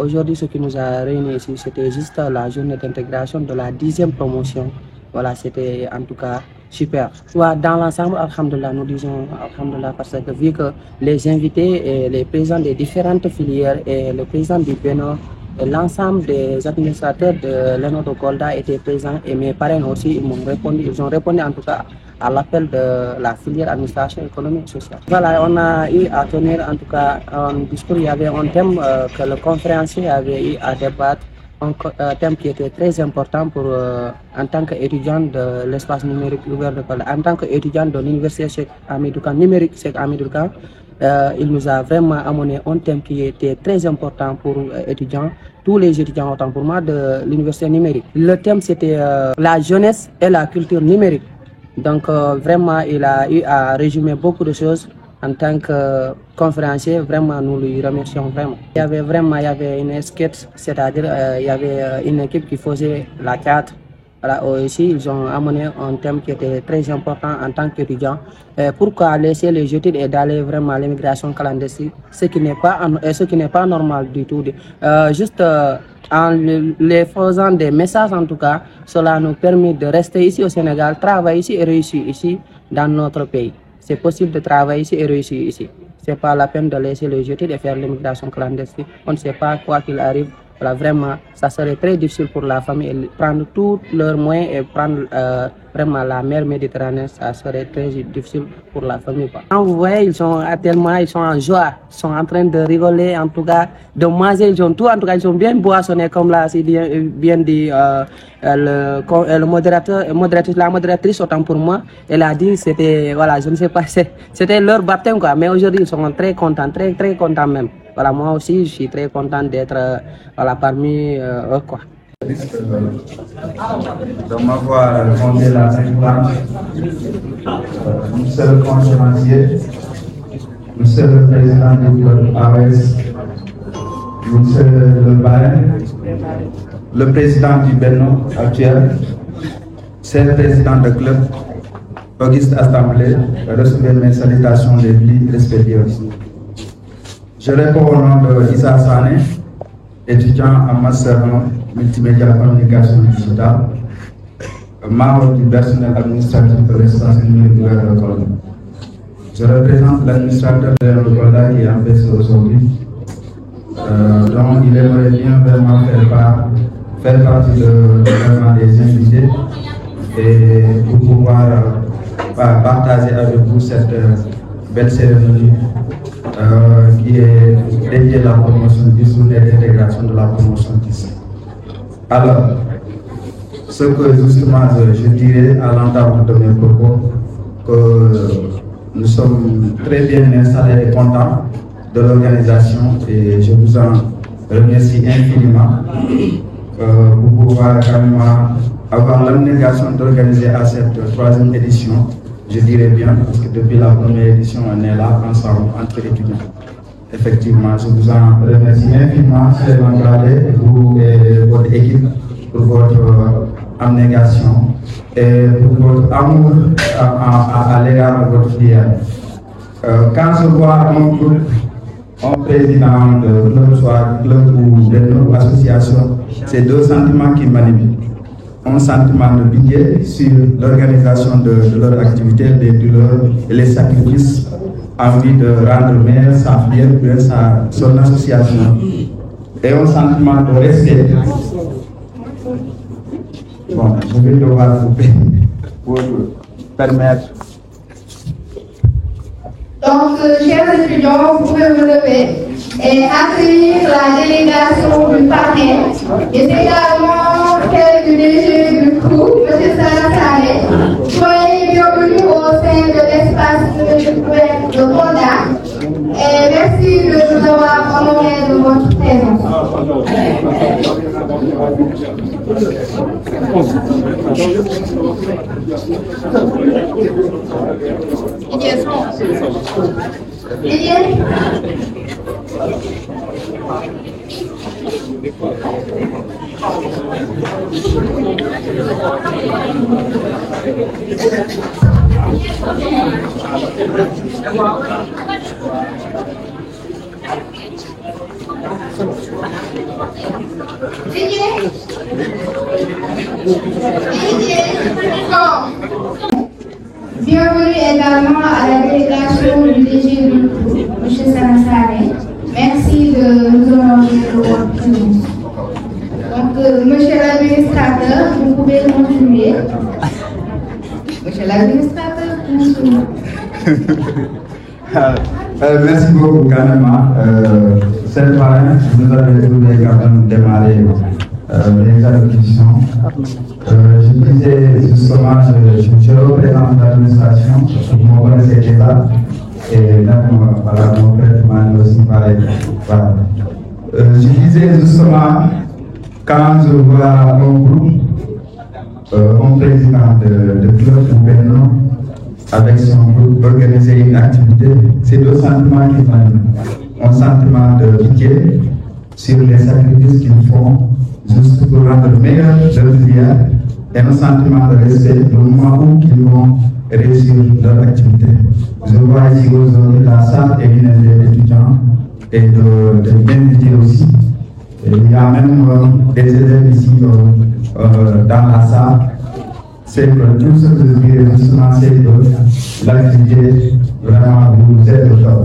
aujourd'hui, ce qui nous a réunis ici, c'était juste la journée d'intégration de la 10e promotion. Voilà, c'était en tout cas super. Dans l'ensemble, alhamdoulilah, nous disons alhamdoulilah parce que vu que les invités et les présidents des différentes filières et le président du Bénin et l'ensemble des administrateurs de l'ENO de Kolda étaient présents et mes parrains aussi, ils ont répondu en tout cas à l'appel de la filière administration économique et sociale. Voilà, on a eu à tenir en tout cas un discours, il y avait un thème que le conférencier avait eu à débattre, un thème qui était très important pour en tant qu'étudiant de l'espace numérique ouvert de Kolda, en tant qu'étudiant de l'université Cheikh Hamidou Kane, numérique Cheikh Hamidou Kane. Il nous a vraiment amené un thème qui était très important pour étudiants, tous les étudiants autant pour moi de l'université numérique. Le thème c'était la jeunesse et la culture numérique. Donc vraiment il a eu à résumer beaucoup de choses en tant que conférencier. Vraiment nous lui remercions vraiment. Il y avait une sketch, c'est-à-dire il y avait une équipe qui faisait la théâtre. Voilà, aussi, ils ont amené un thème qui était très important en tant qu'étudiant. Pourquoi laisser les études et d'aller vraiment à l'immigration clandestine, ce qui n'est pas normal du tout. Juste en les faisant des messages en tout cas, cela nous permet de rester ici au Sénégal, travailler ici et réussir ici dans notre pays. C'est possible de travailler ici et réussir ici. Ce n'est pas la peine de laisser les études et faire l'immigration clandestine. On ne sait pas quoi qu'il arrive. Voilà, vraiment, ça serait très difficile pour la famille et prendre tous leurs moyens et prendre vraiment la mer Méditerranée, ça serait très difficile pour la famille. Quand vous voyez, ils sont en joie, ils sont en train de rigoler, en tout cas, de manger, ils ont tout, en tout cas, ils sont bien boissonnés, comme là, c'est bien dit le modérateur, la modératrice, autant pour moi, elle a dit, c'était, voilà, je ne sais pas, c'était leur baptême, quoi, mais aujourd'hui, ils sont très contents, très, très contents même. Voilà, moi aussi, je suis très content d'être voilà, parmi eux, quoi. De m'avoir fondé la réunion, monsieur le conférencier, monsieur le président du club AOS, monsieur le parrain, le président du Bénin actuel, c'est le président du club, Auguste Assemblée, recevez mes salutations les plus respectueuses. Je réponds au nom de Issa Sané, étudiant en master multimédia communication digitale, membre du personnel administratif de l'espace numérique ouvert de Kolda. Je représente l'administrateur de Kolda qui est en fait aujourd'hui, dont il aimerait bien vraiment faire partie vraiment des invités et pour pouvoir partager avec vous cette belle cérémonie qui est dédiée à la promotion 10 ou l'intégration de la promotion 10. Alors, ce que justement je dirais à l'entame de mes propos, que nous sommes très bien installés et contents de l'organisation et je vous en remercie infiniment pour pouvoir carrément avoir l'abnégation d'organiser à cette 3e édition. Je dirais bien, parce que depuis la première édition, on est là ensemble, entre étudiants. Effectivement, je vous en remercie infiniment, cher Mangalé, vous et votre équipe, pour votre abnégation et pour votre amour à l'égard de votre filière. Quand je vois mon groupe, mon président de notre club ou de notre association, c'est 2 sentiments qui m'animent. Un sentiment de pitié sur l'organisation de leur activité, des douleurs et les sacrifices, envie de rendre meilleure sa filière, son association, et un sentiment de respect. Bon, je vais devoir couper pour permettre. Donc, chers étudiants, vous pouvez vous lever et accueillir la délégation du parrain et également celle du DG du CRU, M. Sané. Soyez bienvenus au sein de l'espace numérique de Kolda et merci de nous avoir honorés de votre présence. Didier. Bienvenue également à la délégation du DG du groupe, M. Sanassane. Merci de nous honorer de votre présence. Donc, monsieur l'administrateur, vous pouvez continuer. Monsieur l'administrateur, continuez. Merci beaucoup, Kanema. Cette fois, vous avez trouvé quand même démarrer les acquisitions. Je disais justement, je représente l'administration, vous me connaissez déjà, et même voilà, mon frère m'a aussi parlé. Voilà. Je disais justement, quand je vois un groupe, un président de club ou Benno, avec son groupe organiser une activité, c'est deux sentiments qui m'animent. Un sentiment de pitié sur les sacrifices qu'ils font juste pour rendre meilleur leur vie et un sentiment de respect au moment où ils vont réussir leur activité. Je vois ici aujourd'hui la salle est une des étudiants et de d'invités aussi. Et il y a même des élèves ici dans la salle. C'est que tout ce que je dirais justement, c'est que l'activité vraiment vous êtes au top.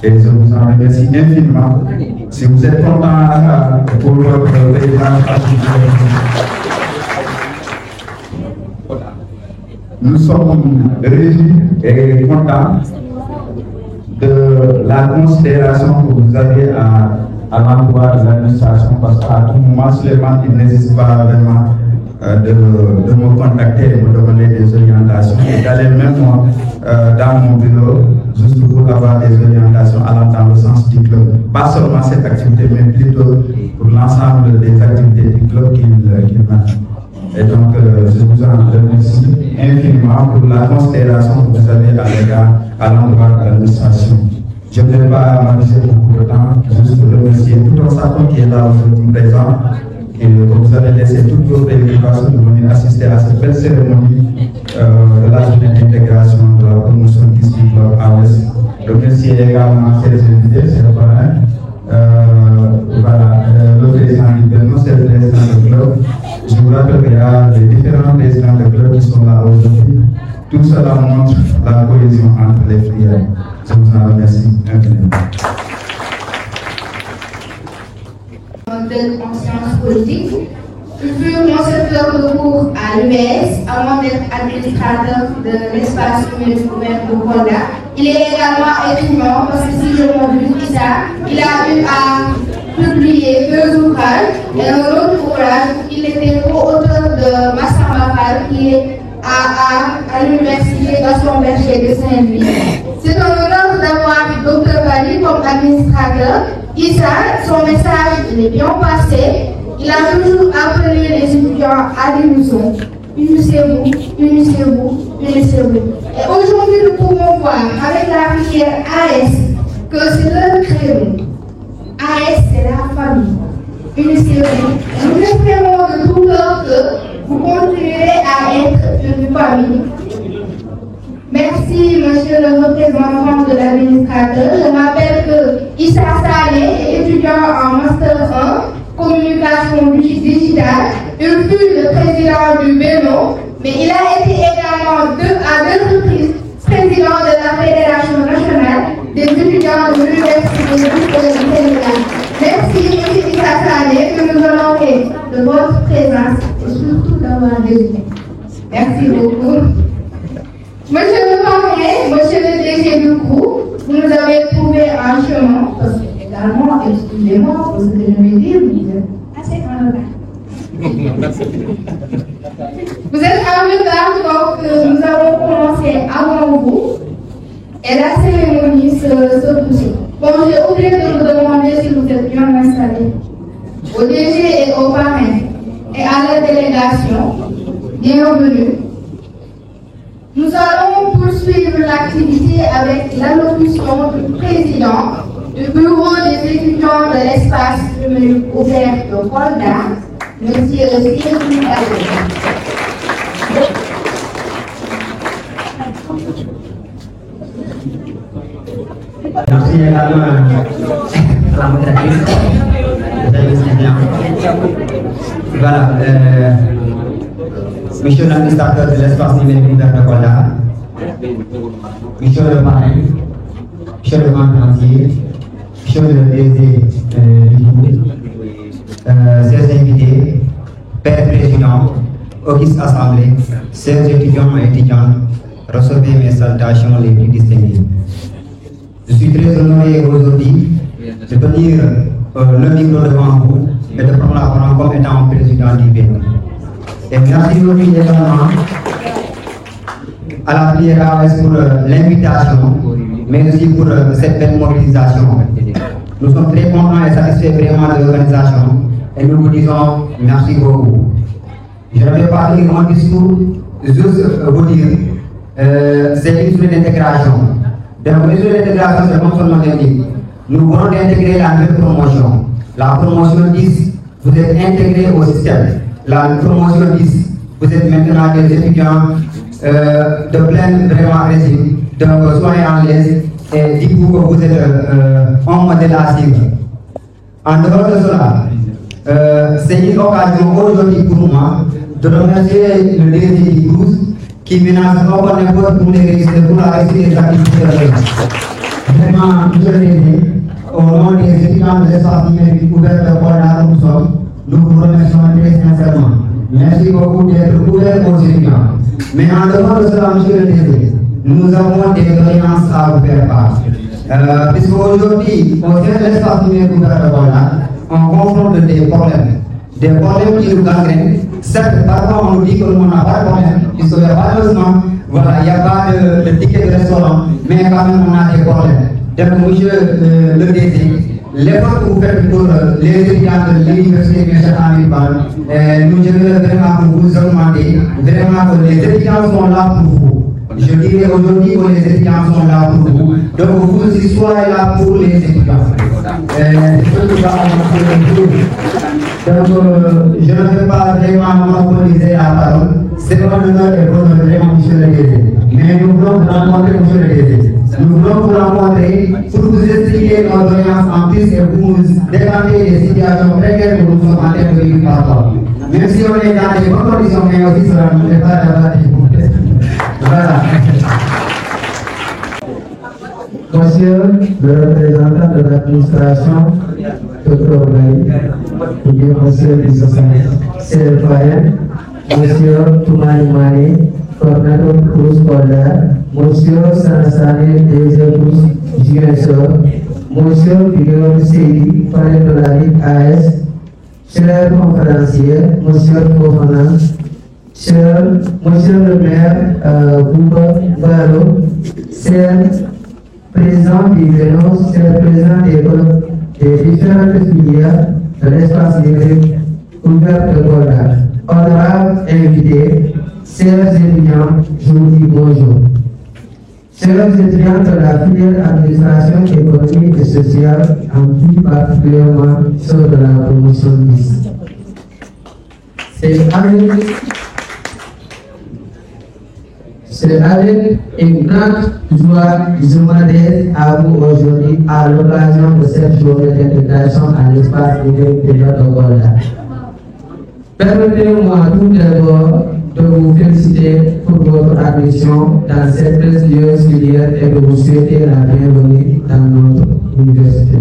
Et je vous en remercie infiniment. Si vous êtes content pour votre président, nous sommes réunis et contents de la considération que vous avez à l'endroit de l'administration, parce qu'à tout moment, Suleiman, il n'hésite pas vraiment de me contacter et me demander des orientations et d'aller même dans mon bureau juste pour avoir des orientations allant dans le sens du club. Pas seulement cette activité, mais plutôt pour l'ensemble des activités du club qu'il mène. Et donc, je vous en remercie infiniment pour la considération que vous avez à l'égard à l'endroit de l'administration. Je ne vais pas m'amuser beaucoup de temps, juste remercier tout un sapin qui est là aujourd'hui présent. Et vous avez laissé toutes vos préoccupations de venir assister à cette belle cérémonie de la journée d'intégration de la promotion d'ici Club AOS. Je remercie également ces invités, c'est le parrain. Voilà, le président du Benno, c'est le président du club. Je vous rappelle qu'il y a les différents présidents de club qui sont là aujourd'hui. Tout cela montre la cohésion entre les filières. Je vous en remercie infiniment. De conscience politique. Je fus concepteur de cours à l'US avant d'être administrateur de l'espace numérique ouvert de Kolda. Il est également écrivain parce que si je m'oublie ça, il a eu à publier 2 ouvrages et un autre ouvrage. Il était co-auteur de Massamba Fall qui est à l'université Gaston Berger de Saint-Louis. C'est un honneur d'avoir Dr Bali comme administrateur. Issa, son message il est bien passé. Il a toujours appelé les étudiants à l'unisson. Unissez-vous, unissez-vous, unissez-vous. Et aujourd'hui, nous pouvons voir avec la filière AS que c'est leur créneau. AS, c'est la famille. Unissez-vous. Nous espérons de tout cœur que vous continuerez à être une famille. Merci, monsieur le représentant de l'administrateur. Je rappelle que Issa Saleh est étudiant en Master 1, communication digitale. Il fut le président du Benno, mais il a été également à 2 reprises président de la Fédération nationale des étudiants de l'Université du Sénégal. Merci, monsieur Issa Saleh, de nous honorer de votre présence et surtout d'avoir désigné. Merci beaucoup. Monsieur le parrain, monsieur le DG du groupe, vous nous avez trouvé un chemin, parce que également, excusez-moi pour ce que je vais dire, vous êtes assez en retard. Vous êtes en retard, donc nous avons commencé avant vous, et la cérémonie se poursuit. Bon, j'ai oublié de vous demander si vous êtes bien installés. Au DG et au parrain, et à la délégation, bienvenue. Nous allons poursuivre l'activité avec l'allocution du président du bureau des étudiants de l'espace numérique ouvert de Kolda, M. Cyril Mballo. Merci également à la modératrice. Vous avez Voilà, monsieur l'administrateur de l'espace numérique de Kolda, monsieur le maire, monsieur le financier, monsieur le DG du groupe, chers invités, père président, auguste assemblée, chers étudiants et étudiantes, recevez mes salutations les plus distinguées. Je suis très honoré aujourd'hui de tenir le micro devant vous et de prendre la parole comme étant président du BNO. Et merci aussi également à la PRAS pour l'invitation, mais aussi pour cette belle mobilisation. Nous sommes très contents et satisfaits vraiment de l'organisation et nous vous disons merci beaucoup. Je ne vais pas lire mon discours, juste vous dire, c'est une mesure d'intégration. Donc, mesure d'intégration, c'est comme son nom l'indique. Nous voulons intégrer la nouvelle promotion. La promotion 10, vous êtes intégrés au système. La promotion 10, vous êtes maintenant des étudiants de plein vraiment régime. Donc, soyez en l'aise et dites-vous que vous êtes un modèle à suivre. En dehors de cela, c'est une occasion aujourd'hui pour moi de remercier le DG du Crous qui menace non pas n'importe pour les réussir pour la réussite des activités de l'État. Vraiment, monsieur le DG, au nom des étudiants de l'espace numérique ouvert de Kolda, nous vous remercions très sincèrement. Merci beaucoup d'être ouvert aux étudiants. Mais en dehors de cela, monsieur le DG, nous avons des doléances à vous faire part. Puisqu'aujourd'hui, au sein de l'espace numérique ouvert de Kolda, on confronte des problèmes qui nous gangrènent. Certes, parfois on nous dit que nous n'avons pas de problème, puisqu'il n'y a pas de logement, voilà, il n'y a pas de ticket de restaurant, mais quand même on a des problèmes. Donc, monsieur le DG, l'effort que vous faites pour les étudiants de l'université de Châtellerault, nous devons vraiment vous demander vraiment que les étudiants sont là pour vous. Je dirais aujourd'hui que les étudiants sont là pour vous. Donc vous aussi soyez là pour les étudiants. Donc je ne vais pas vraiment monopoliser la parole. C'est un honneur et bonheur vraiment, monsieur le DG. Mais nous voulons vous rencontrer, monsieur le DG. Nous voulons vous rencontrer pour vous expliquer nos doléances en plus et vous nous débattez des situations précaires que nous sommes en train de vivre parfois. Même si on est dans des bonnes conditions, mais aussi cela ne nous fait pas d'avoir des problèmes. Voilà. Monsieur le représentant de l'administration, Dr. Baye, monsieur le CFAM, monsieur Toumani Mane, coordinateur Crous Kolda, monsieur Sanassane DG Crous JSO, monsieur Guillaume Seydi, parrain de la Ligue AS, cher conférencier, monsieur Fofana, monsieur le maire Bouba Baro, cher président du BNO, cher président des différentes filières de l'espace numérique ouvert de Kolda, honorables invités, chers étudiants, je vous dis bonjour. Chers étudiants de la filière administration économique et sociale, en plus particulièrement ceux de la promotion 10. C'est avec une grande joie que je m'adresse à vous aujourd'hui à l'occasion de cette journée d'intégration à l'espace numérique de notre Kolda. Permettez-moi tout d'abord de vous féliciter pour votre admission dans cette prestigieuse filière et de vous souhaiter la bienvenue dans notre université.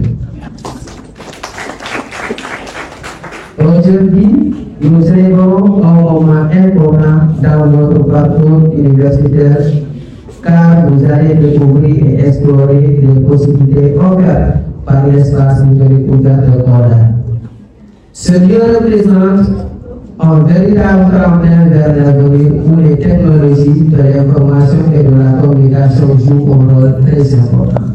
Aujourd'hui, nous célébrons un moment important dans notre parcours universitaire car vous allez découvrir et explorer les possibilités offertes par l'espace numérique ouvert de Kolda. Ce lieu représente un véritable tremplin vers l'avenir où les technologies de l'information et de la communication jouent un rôle très important.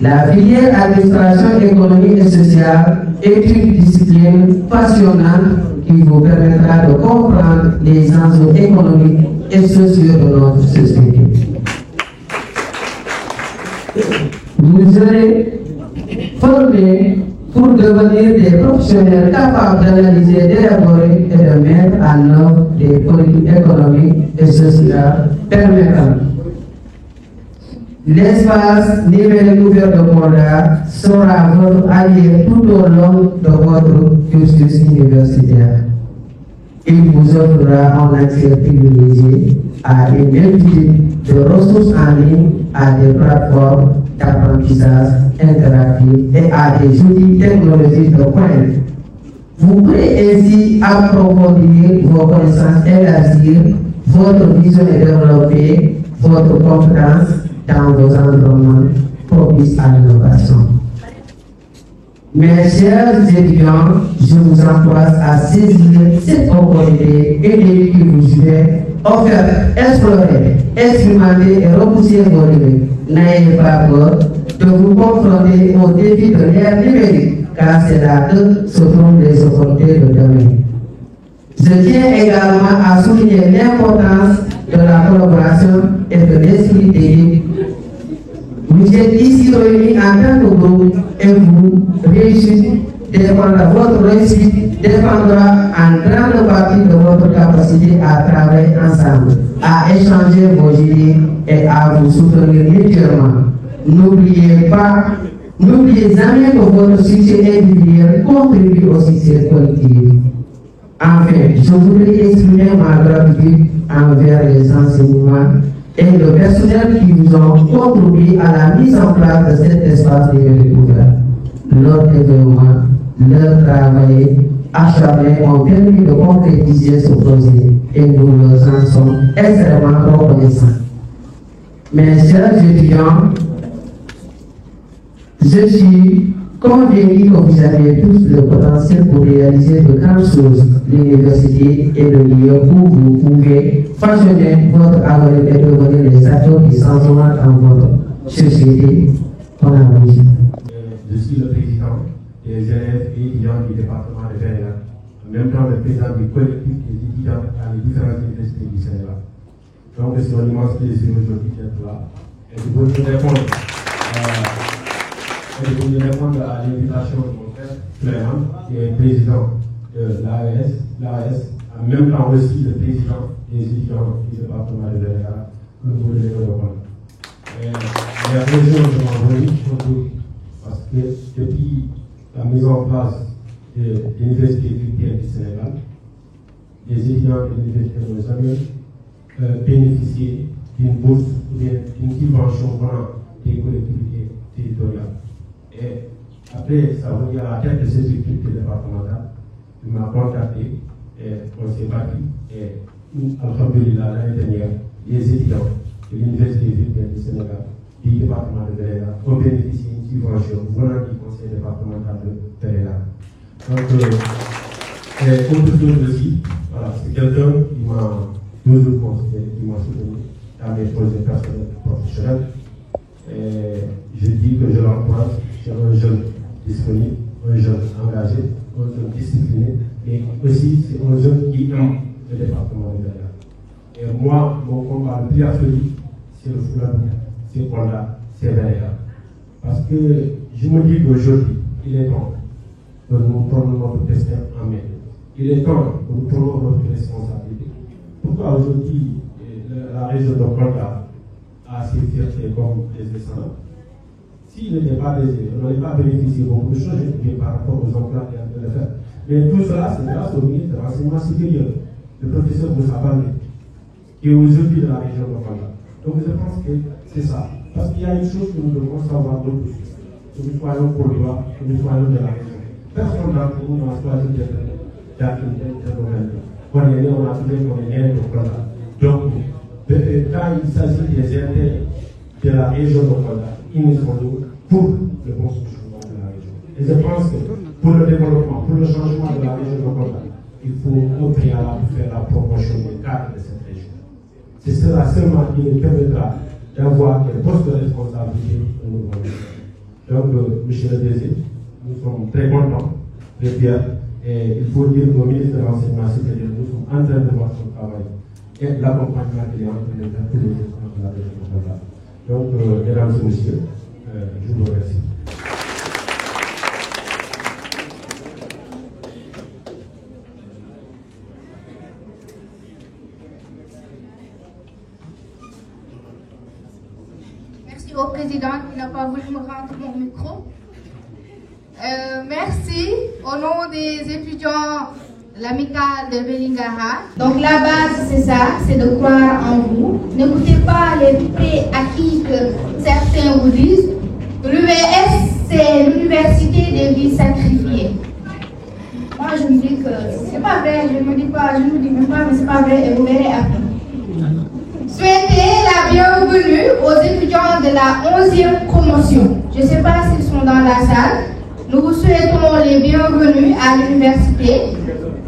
La filière administration économique et sociale est une discipline passionnante qui vous permettra de comprendre les enjeux économiques et sociaux de notre société. Vous serez formés pour devenir des professionnels capables d'analyser, d'élaborer et de mettre en œuvre des politiques économiques et sociales permettant L'espace numérique ouvert de Kolda sera votre allié tout au long de votre cursus universitaire. Il vous offrira un accès privilégié à une multitude de ressources en ligne, à des plateformes d'apprentissage interactif et à des outils technologiques de pointe. Vous pourrez ainsi approfondir vos connaissances, élargir votre vision et développer votre compétence dans vos environnements propices à l'innovation. Mes chers étudiants, je vous encourage à saisir cette opportunité unique qui vous est offerte, explorer, expérimenter et repousser vos limites. N'ayez pas peur de vous confronter aux défis de l'ère numérique, car c'est là que se trouvent les opportunités de demain. Je tiens également à souligner l'importance de la collaboration et de l'esprit d'équipe. Vous êtes ici réunis en tant que groupe et vous réussissez votre réussite dépendra en grande partie de votre capacité à travailler ensemble, à échanger vos idées et à vous soutenir mutuellement. N'oubliez jamais que votre succès individuel contribue au succès collectif. Enfin, je voudrais exprimer ma gratitude envers les enseignements et le personnel qui vous ont contribué à la mise en place de cet espace numérique ouvert. Leur développement, leur travail acharné ont permis de concrétiser ce projet et nous leur en sommes extrêmement reconnaissants. Mes chers étudiants, je suis convaincu que vous avez tous le potentiel pour réaliser de grandes choses. L'université est le lieu où vous pouvez façonner votre avenir et devenir les acteurs du changement dans votre société. Je suis le président des élèves et étudiants du département de Sénégal, en même temps le président du collectif des étudiants à les différentes universités du Sénégal. Donc c'est un immense plaisir aujourd'hui d'être là et de vous répondre. Et de vous répondre à l'invitation de mon frère Clément, qui est président de l'AES, en même temps aussi le président des étudiants du département de Sénégal, que nous voulons répondre. Les raisons de mon venue aujourd'hui, parce que depuis la mise en place de l'université virtuelle du Sénégal, les étudiants de l'université n'ont jamais bénéficié d'une bourse ou d'une subvention venant des collectivités territoriales. Et après ça venir à la tête de ces structures départementales, il m'a contacté et on s'est battu. Et alhamdulillah, l'année dernière, les étudiants de l'université virtuelle du Sénégal, du département de Véléla, ont bénéficié d'une subvention venant du conseil départemental de Véléla. Donc, et autre chose aussi, voilà, c'est quelqu'un qui m'a toujours considéré, qui m'a soutenu dans mes projets personnels et professionnels. Et je dis que je l'encourage, c'est un jeune disponible, un jeune engagé, un jeune discipliné, mais aussi c'est un jeune qui aime le département de Véléla. Et moi, mon combat le plus absolu, c'est le Fouladou, c'est Kolda, c'est Véléla. Parce que je me dis qu'aujourd'hui, il est temps que nous prenions notre destin en main. Il est temps que nous prenions notre responsabilité. Pourquoi aujourd'hui la région de Kolda a ses fiertés comme les descendants? S'il n'était pas désiré, on n'aurait pas bénéficié de beaucoup de choses par rapport aux emplois qui ont de le faire. Mais tout cela, c'est grâce au ministre de l'Enseignement supérieur, le professeur Moussa Baldé, qui est aujourd'hui de la région de Kolda. Donc je pense que c'est ça. Parce qu'il y a une chose que nous devons savoir de plus. Que nous soyons Koldois, que nous soyons de la région. Personne d'entre nous n'a choisi d'être domaine. On est né, on a trouvé qu'on est né de Kolda. Donc, quand il s'agit des intérêts de la région de Kolda, ils nous sont nous pour le bon fonctionnement de la région. Et je pense que pour le développement, pour le changement de la région de Kolda, il faut au préalable faire la promotion des cadres de cette région. C'est cela seulement qui nous permettra d'avoir des postes de responsabilité au niveau de la région. Donc, monsieur le DG, nous sommes très contents, très fiers, et il faut dire qu'au ministre de l'Enseignement supérieur, nous sommes en train de voir son travail et l'accompagnement qu'il est en train de faire pour les étudiants de la région de Kolda. Donc, mesdames et messieurs, je vous remercie. Merci Merci au président qui n'a pas voulu me rendre mon micro. Merci au nom des étudiants de l'amicale de Vélingara. Donc la base, c'est ça, c'est de croire en vous. N'écoutez pas les préacquis que certains vous disent. L'UVS, c'est l'université des vies sacrifiées. Moi, je me dis que c'est pas vrai, je ne me dis même pas, mais c'est pas vrai, et vous verrez après. Souhaitez la bienvenue aux étudiants de la 11e promotion. Je ne sais pas s'ils sont dans la salle. Nous vous souhaitons les bienvenus à l'université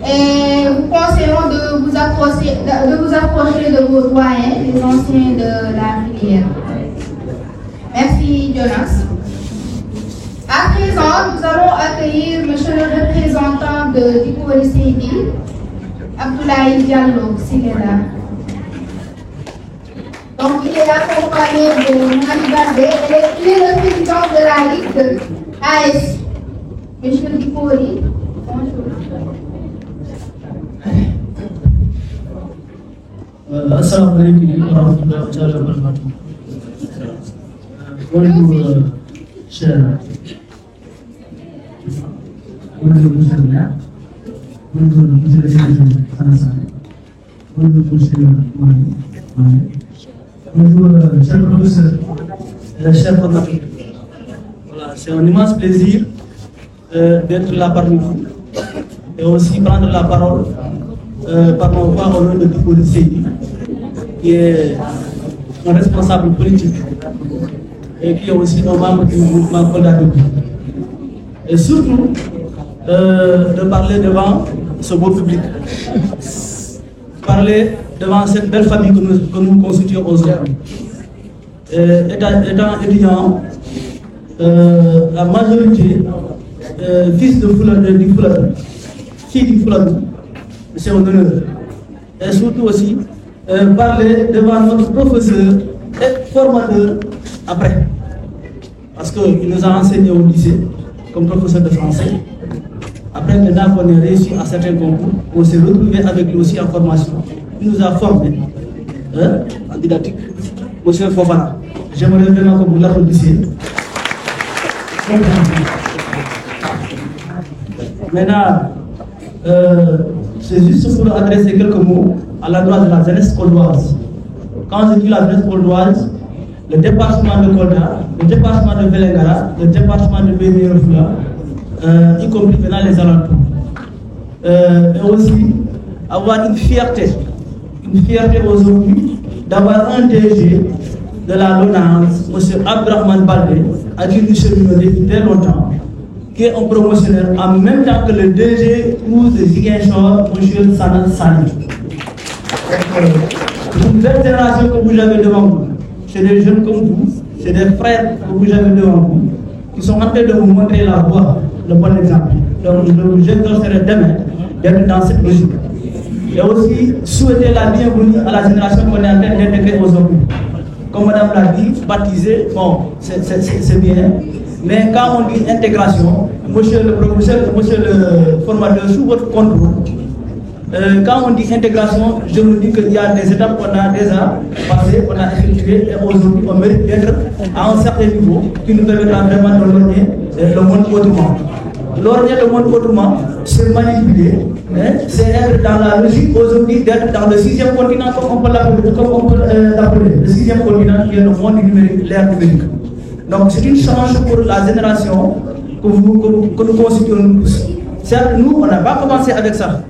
et vous conseillons de vous approcher de vos doyens, les anciens de la filière. Merci, Jonas. À présent, nous allons accueillir M. le représentant de Dipori Seydi, Abdoulaye Diallo, s'il est là. Donc, il est accompagné de Mali et il est le président de la Ligue AS. M. Dipori, bonjour. Assalamu alaikum wa rahmatullahi wa barakatuh. Bonjour, chers. Bonjour, monsieur le maire. Bonjour, monsieur le président Alassane. Bonjour, monsieur Mani. Bonjour, chers professeurs, chers formateurs. Voilà, c'est un immense plaisir d'être là parmi vous et aussi prendre la parole par mon voix au nom de Dipori Seydi, qui est un responsable politique et qui est aussi un membre du mouvement Kolda Debout. Et surtout, de parler devant ce beau public, parler devant cette belle famille que nous constituons aujourd'hui. Étant étudiant, la majorité, fils de Fouladou, fille du Fouladou, c'est un honneur. Et surtout aussi, parler devant notre professeur et formateur après. Parce qu'il nous a enseigné au lycée comme professeur de français. Après, maintenant qu'on est réussi à certains concours, on s'est retrouvé avec lui aussi en formation. Il nous a formés en didactique. Monsieur Fofana, j'aimerais vraiment que vous l'applaudissiez. Maintenant, c'est juste pour adresser quelques mots à l'endroit de la jeunesse coldoise. Quand je dis la jeunesse coldoise, le département de Kolda, le département de Vélingara, le département de Béni-Refula, y compris maintenant les alentours. Et aussi avoir une fierté aujourd'hui d'avoir un DG de la LONASE, M. Abdrahman Baldé, à qui nous sommes depuis très longtemps, qui est un promotionnaire en même temps que le DG ou de Ziguinchor, M. Sanat Sani. Une belle génération que vous avez devant vous. C'est des jeunes comme vous, c'est des frères que vous avez devant vous, qui sont en train de vous montrer la voie, le bon exemple. Donc je vous exhorterai demain d'être dans cette logique. Et aussi souhaiter la bienvenue à la génération qu'on est en train d'intégrer aujourd'hui. Comme madame l'a dit, baptiser, bon, c'est bien. Mais quand on dit intégration, monsieur le professeur, monsieur le formateur, sous votre contrôle, quand on dit intégration, je me dis qu'il y a des étapes qu'on a déjà passées, qu'on a effectuées, et aujourd'hui on mérite d'être à un certain niveau qui nous permettra vraiment de lorgner le monde autrement. Lorgner le monde autrement, c'est manipuler, c'est être dans la logique aujourd'hui d'être dans le 6e continent, comme on peut l'appeler, le 6e continent qui est le monde numérique, l'ère numérique. Donc c'est une chance pour la génération que nous constituons tous. Certes, nous, on n'a pas commencé avec ça.